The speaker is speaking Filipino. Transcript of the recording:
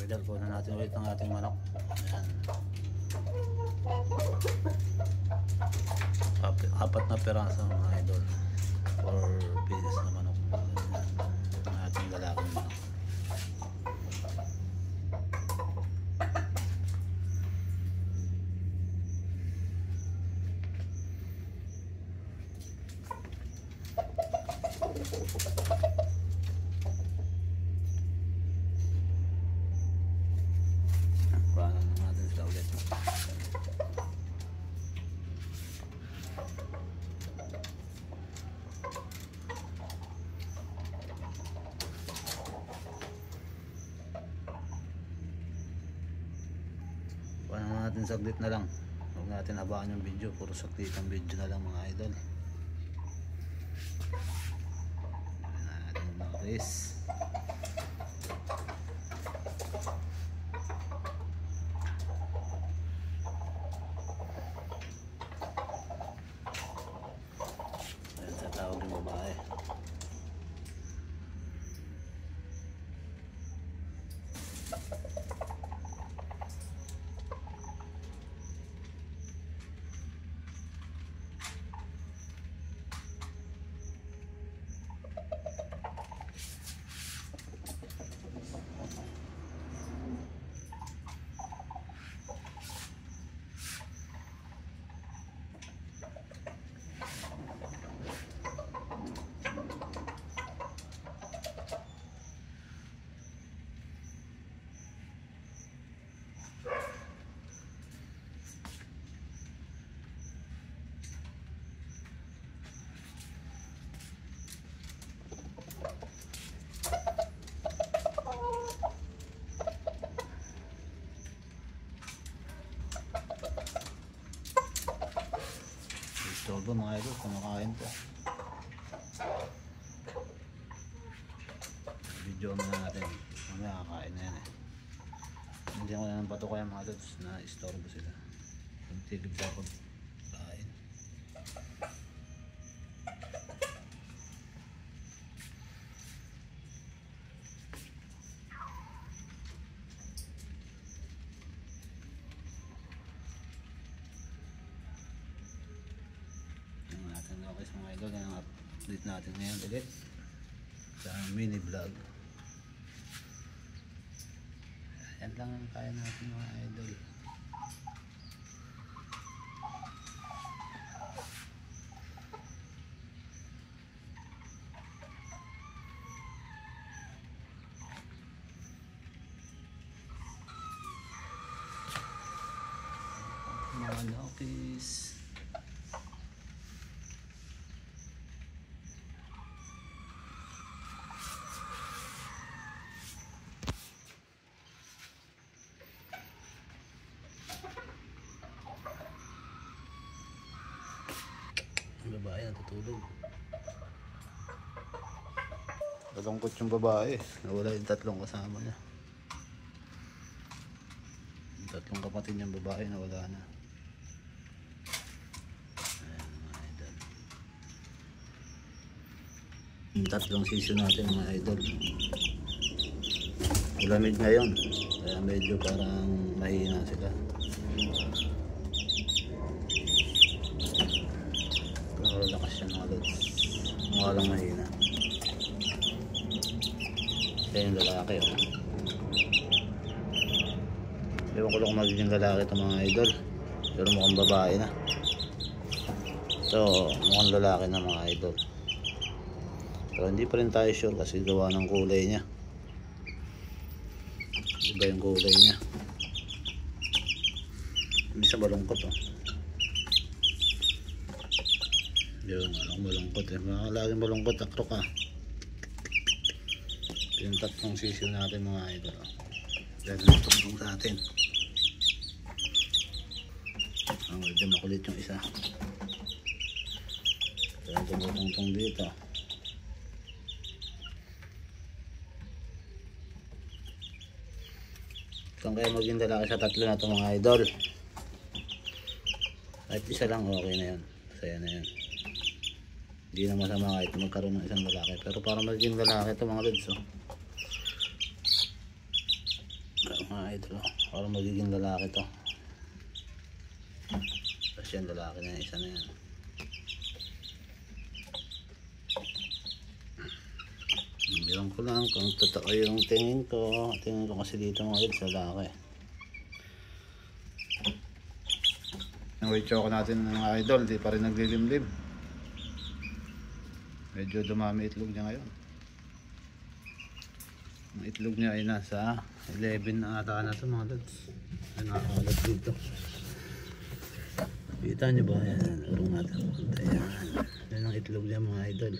idol, kunan natin ulit ang ating manok. Ayan. Apat na peraso mga idol, 4 pieces na manok. Ayan. Ang ating lalaking manok. Paano natin sila ulit. Paano natin saglit na lang. Huwag natin habakan yung video. Puro saglit ang video na lang mga idol. Ayan natin mga guys. Tawag yung babae. Istorbo mga idol, kumakain po. Video na natin. Mamaya kakain na yan eh. Hindi ko na ng patukay mga idol na istorbo sila. Tigib sa pagkain. Okay mga idol, yan ang update natin ngayon ulit sa mini vlog. Yan lang ang kaya natin mga idol. Mga lokis. Yung babae natutulog. Nalungkot yung babae. Nawala yung tatlong kasama niya. Yung tatlong kapatid niyang babae nawala na. Ayan mga idol. Yung tatlong season natin mga idol. Malamig ngayon. Kaya medyo parang mahina sila. Lakas yan mga lods. Mukha lang mahina. Kaya yung lalaki oh. Ewan ko lang kung magiging lalaki ito mga idol. Pero mukhang babae na. So mukhang lalaki na mga idol. Pero hindi pa rin tayo sure kasi gawa ng kulay niya. Iba yung kulay niya. Hindi sa malungkot oh. Yung alang malungkot eh. Mga laging malungkot akro ka. Yung tatlong sisyo natin mga idol. Dahil tungtong sa atin. Ang medyo makulit yung isa. Kaya tumutungtong dito. Kung kaya maging lalaki sa tatlo na ito mga idol. Kahit isa lang okay na yun. Masaya na yun. Hindi na masama kahit magkaroon ng isang lalaki. Pero para maging lalaki ito mga lods oh. mga idol. Para magiging lalaki to. Tapos yan, lalaki na isa na yan. Bilang ko lang kung totoo yung tingin ko. Tingin ko kasi dito mga idol sa lalaki. Yung weight choco natin mga idol, di pa rin naglilimlim. Medyo dumami itlog niya ngayon. Ang itlog niya ay nasa 11 na ata na ito mga lods. Ay nakakalat dito. Kita nyo ba? Yan, urong natin. Yan ang itlog niya mga idol.